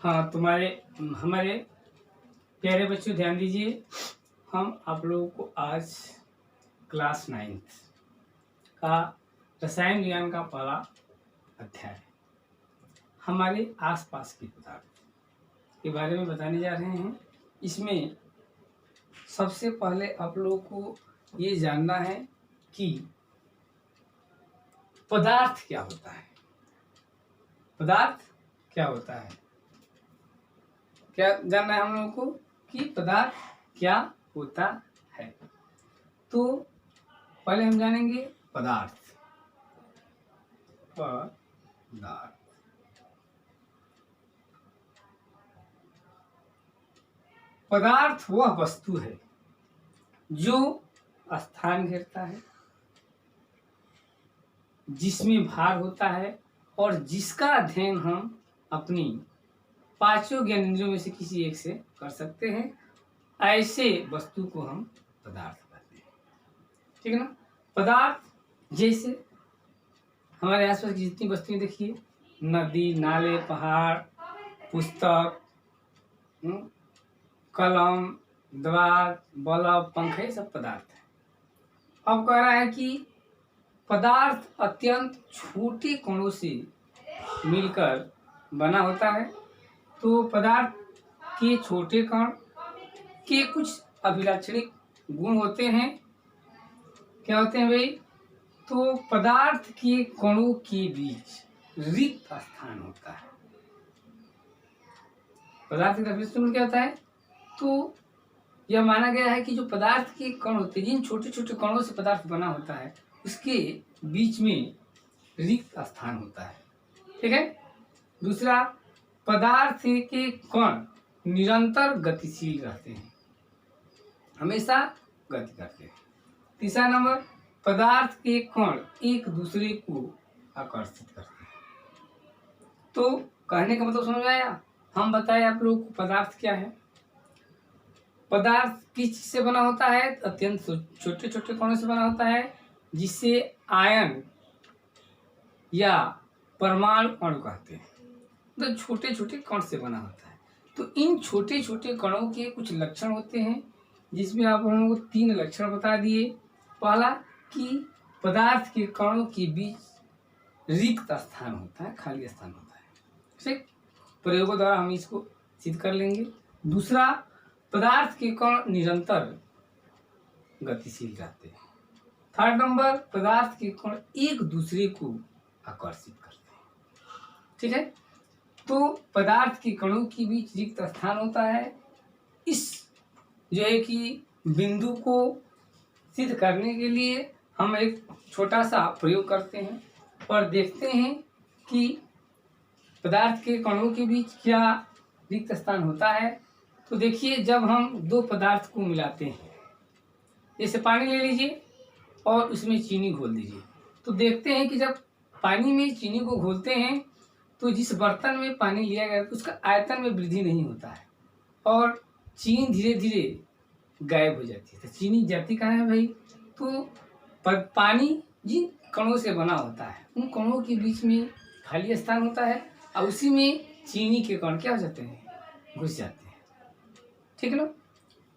हाँ, हमारे प्यारे बच्चों ध्यान दीजिए। हम आप लोगों को आज क्लास 9th का रसायन विज्ञान का पहला अध्याय हमारे आसपास के पदार्थ के बारे में बताने जा रहे हैं। इसमें सबसे पहले आप लोगों को ये जानना है कि पदार्थ क्या होता है। पदार्थ क्या होता है, क्या जानना है हम लोगों को कि पदार्थ क्या होता है। तो पहले हम जानेंगे पदार्थ। पदार्थ वह वस्तु है जो स्थान घेरता है, जिसमें भार होता है और जिसका अध्ययन हम अपनी पांचों ज्ञानेंद्रियों में से किसी एक से कर सकते हैं। ऐसे वस्तु को हम पदार्थ कहते हैं। ठीक है ना। पदार्थ जैसे हमारे आसपास की जितनी वस्तुएं देखिए, नदी, नाले, पहाड़, पुस्तक, कलम, दीवार, बल्ब, पंखे, सब पदार्थ है। अब कह रहा है कि पदार्थ अत्यंत छोटे कणों से मिलकर बना होता है। तो पदार्थ के छोटे कण के कुछ अभिलाक्षणिक गुण होते हैं। क्या होते हैं भाई? तो पदार्थ के कणों के बीच रिक्त स्थान होता है। पदार्थ का अभिलाक्षण क्या होता है? तो यह माना गया है कि जो पदार्थ के कण होते हैं, जिन छोटे छोटे कणों से पदार्थ बना होता है, उसके बीच में रिक्त स्थान होता है। ठीक है। दूसरा, पदार्थ के कण निरंतर गतिशील रहते हैं, हमेशा गति करते हैं। तीसरा नंबर, पदार्थ के कण एक दूसरे को आकर्षित करते हैं। तो कहने का मतलब समझ आया? हम बताएं आप लोगों को पदार्थ क्या है। पदार्थ किस चीज से बना होता है? अत्यंत छोटे छोटे कणों से बना होता है, जिसे आयन या परमाणु अणु कहते हैं। तो छोटे छोटे कण से बना होता है। तो इन छोटे छोटे कणों के कुछ लक्षण होते हैं, जिसमें आप हम लोगों को 3 लक्षण बता दिए। पहला कि पदार्थ के कणों के बीच रिक्त स्थान होता है, खाली स्थान होता है। ठीक, प्रयोगों द्वारा हम इसको सिद्ध कर लेंगे। दूसरा, पदार्थ के कण निरंतर गतिशील रहते हैं। थर्ड नंबर, पदार्थ के कण एक दूसरे को आकर्षित करते हैं। ठीक है। तो पदार्थ के कणों के बीच रिक्त स्थान होता है। इस जो है कि बिंदु को सिद्ध करने के लिए हम एक छोटा सा प्रयोग करते हैं और देखते हैं कि पदार्थ के कणों के बीच क्या रिक्त स्थान होता है। तो देखिए, जब हम 2 पदार्थ को मिलाते हैं, जैसे पानी ले लीजिए और उसमें चीनी घोल दीजिए, तो देखते हैं कि जब पानी में चीनी को घोलते हैं तो जिस बर्तन में पानी लिया गया तो उसका आयतन में वृद्धि नहीं होता है और चीनी धीरे धीरे गायब हो जाती है। तो चीनी जाती कहाँ है भाई? तो पानी जिन कणों से बना होता है, उन कणों के बीच में खाली स्थान होता है और उसी में चीनी के कण क्या हो जाते हैं? घुस जाते हैं। ठीक है ना।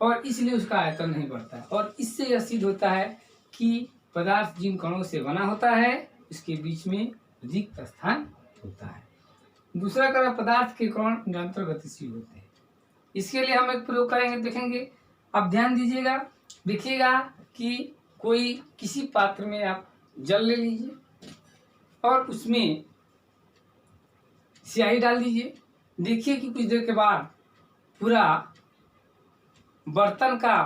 और इसलिए उसका आयतन नहीं बढ़ता है। और इससे यह सिद्ध होता है कि पदार्थ जिन कणों से बना होता है, उसके बीच में रिक्त स्थान होता है। दूसरा कह, पदार्थ के कण निरंतर गतिशील होते हैं। इसके लिए हम एक प्रयोग करेंगे, देखेंगे। अब ध्यान दीजिएगा, देखिएगा कि कोई किसी पात्र में आप जल ले लीजिए और उसमें स्याही डाल दीजिए। देखिए कि कुछ देर के बाद पूरा बर्तन का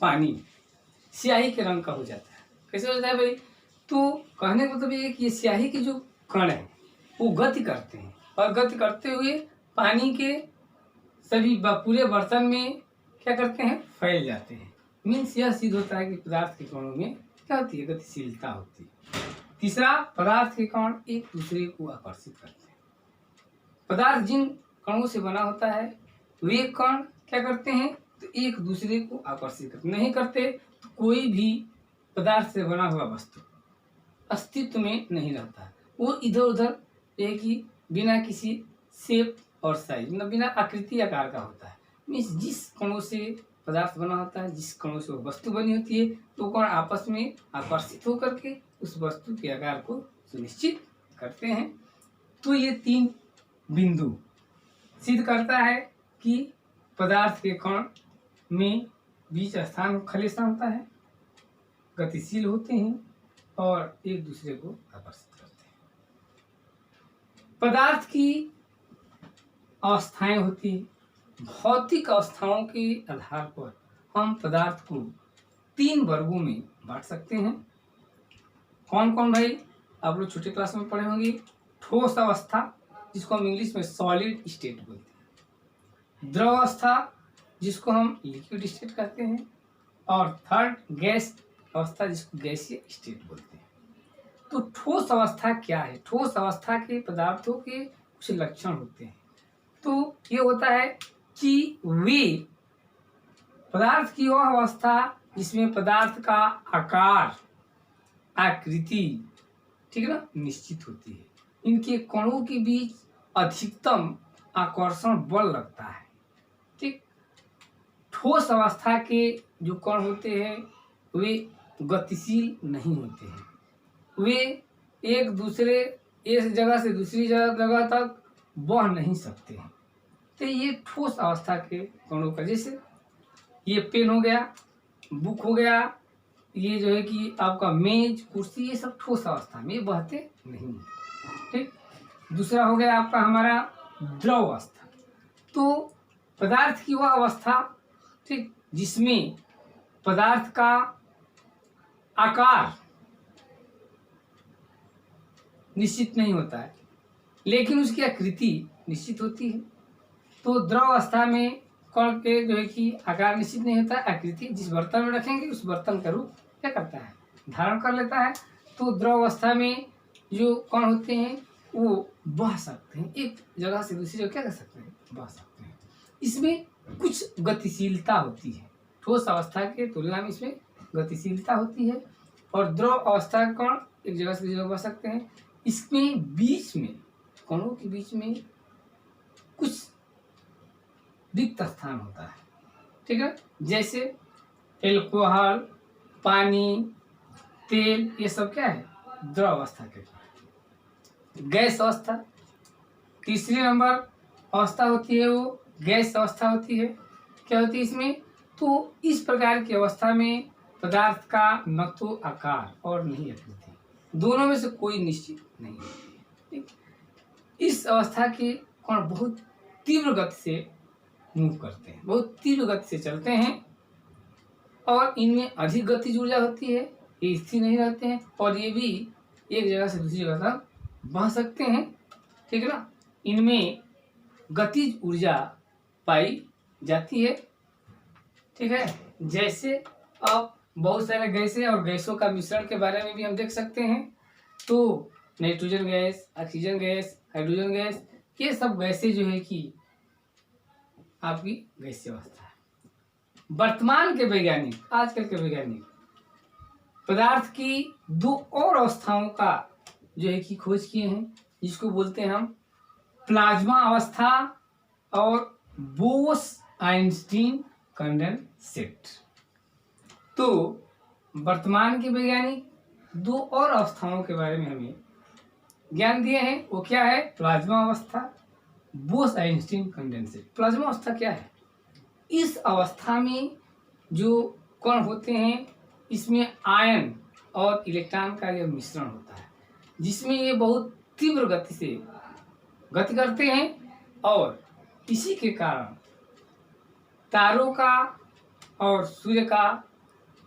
पानी स्याही के रंग का हो जाता है। कैसे हो जाता है भाई? तो कहने का मतलब ये कि ये स्याही के जो कण है वो गति करते हैं और गति करते हुए पानी के सभी पूरे बर्तन में क्या करते हैं? फैल जाते हैं। मीन्स यह सिद्ध होता है कि पदार्थ के कणों में क्या होती है? गतिशीलता होती है। तीसरा, पदार्थ के कण एक दूसरे को आकर्षित करते हैं। पदार्थ जिन कणों से बना होता है वे कण क्या करते हैं? तो एक दूसरे को आकर्षित करते नहीं करते तो कोई भी पदार्थ से बना हुआ वस्तु अस्तित्व में नहीं रहता। वो इधर उधर एक ही बिना किसी शेप और साइज, मतलब बिना आकृति आकार का होता है। मीन्स जिस कणों से पदार्थ बना होता है, जिस कणों से वो वस्तु बनी होती है, तो कण आपस में आकर्षित होकर के उस वस्तु के आकार को सुनिश्चित करते हैं। तो ये 3 बिंदु सिद्ध करता है कि पदार्थ के कण में बीच स्थान खाली स्थान होता है, गतिशील होते हैं और एक दूसरे को आकर्षित करते हैं। पदार्थ की अवस्थाएं होती है। भौतिक अवस्थाओं के आधार पर हम पदार्थ को 3 वर्गों में बांट सकते हैं। कौन कौन भाई? आप लोग छोटे क्लास में पढ़े होंगे। ठोस अवस्था, जिसको हम इंग्लिश में सॉलिड स्टेट बोलते हैं। द्रव अवस्था, जिसको हम लिक्विड स्टेट कहते हैं। और थर्ड गैस अवस्था, जिसको गैसीय स्टेट बोलते हैं। तो ठोस अवस्था क्या है? ठोस अवस्था के पदार्थों के कुछ लक्षण होते हैं। तो ये होता है कि वे पदार्थ की वह अवस्था जिसमें पदार्थ का आकार, आकृति, ठीक है ना, निश्चित होती है। इनके कणों के बीच अधिकतम आकर्षण बल लगता है। ठीक, ठोस अवस्था के जो कण होते हैं वे गतिशील नहीं होते हैं। वे एक जगह से दूसरी जगह तक बह नहीं सकते हैं। तो ये ठोस अवस्था के कणों का, जैसे ये पेन हो गया, बुक हो गया, ये जो है कि आपका मेज, कुर्सी, ये सब ठोस अवस्था में बहते नहीं। ठीक, दूसरा हो गया आपका हमारा द्रव अवस्था। तो पदार्थ की वह अवस्था, ठीक, जिसमें पदार्थ का आकार निश्चित नहीं होता है लेकिन उसकी आकृति निश्चित होती है। तो द्रव अवस्था में कण के जो है कि आकार निश्चित नहीं होता है, आकृति जिस बर्तन में रखेंगे उस बर्तन का रूप क्या करता है, धारण कर लेता है। तो द्रव अवस्था में जो कण होते हैं वो बह सकते हैं, एक जगह से दूसरी जगह क्या कर सकते हैं, बह सकते हैं। इसमें कुछ गतिशीलता होती है। ठोस अवस्था के तुलना में इसमें गतिशीलता होती है। और द्रव अवस्था के कण एक जगह से दूसरी जगह बह सकते हैं। इसमें बीच में, कणों के बीच में कुछ रिक्त स्थान होता है। ठीक है, जैसे एल्कोहल, पानी, तेल, ये सब क्या है, द्रव अवस्था के कण। गैस अवस्था, तीसरी नंबर अवस्था होती है, वो गैस अवस्था होती है। क्या होती है इसमें? तो इस प्रकार की अवस्था में पदार्थ का न तो आकार और नहीं आकृति, दोनों में से कोई निश्चित नहीं होती है। इस अवस्था के कण बहुत तीव्र गति से मूव करते हैं, बहुत तीव्र गति से चलते हैं और इनमें अधिक गतिज ऊर्जा होती है, ये स्थिर नहीं रहते हैं और ये भी एक जगह से दूसरी जगह तक बह सकते हैं। ठीक है ना, इनमें गतिज ऊर्जा पाई जाती है। ठीक है, जैसे अब बहुत सारे गैसें और गैसों का मिश्रण के बारे में भी हम देख सकते हैं। तो nitrogen gas, oxygen gas, hydrogen gas, ये सब गैसें जो है कि आपकी गैसीय अवस्था है। वर्तमान के वैज्ञानिक, आजकल के वैज्ञानिक पदार्थ की 2 और अवस्थाओं का जो है कि खोज किए हैं, जिसको बोलते हैं हम प्लाज्मा अवस्था और बोस-आइंस्टीन कंडेंसेट। तो वर्तमान के वैज्ञानिक 2 और अवस्थाओं के बारे में हमें ज्ञान दिए हैं। वो क्या है? प्लाज्मा अवस्था, बोस-आइंस्टीन कंडेंसेट। प्लाज्मा अवस्था क्या है? इस अवस्था में जो कण होते हैं इसमें आयन और इलेक्ट्रॉन का यह मिश्रण होता है, जिसमें ये बहुत तीव्र गति से गति करते हैं और इसी के कारण तारों का और सूर्य का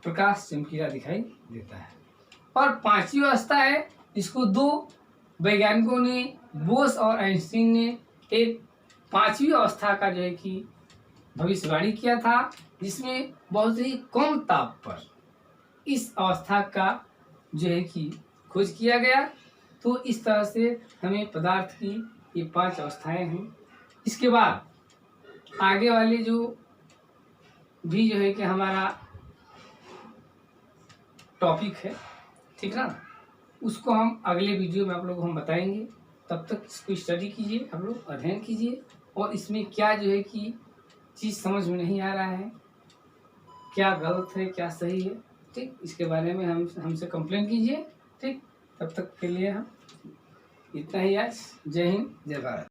प्रकाश चमकीला दिखाई देता है। और 5वीं अवस्था है, इसको 2 वैज्ञानिकों ने, बोस और आइंस्टीन ने, एक 5वीं अवस्था का जो है कि भविष्यवाणी किया था, जिसमें बहुत ही कम ताप पर इस अवस्था का जो है कि खोज किया गया। तो इस तरह से हमें पदार्थ की ये 5 अवस्थाएं हैं। इसके बाद आगे वाले जो भी जो है कि हमारा टॉपिक है, ठीक ना, उसको हम अगले वीडियो में आप लोग को हम बताएंगे। तब तक इसको स्टडी कीजिए, आप लोग अध्ययन कीजिए। और इसमें क्या जो है कि चीज़ समझ में नहीं आ रहा है, क्या गलत है क्या सही है, ठीक, इसके बारे में हमसे कंप्लेन कीजिए, ठीक। तब तक के लिए हम इतना ही आज। जय हिंद, जय भारत।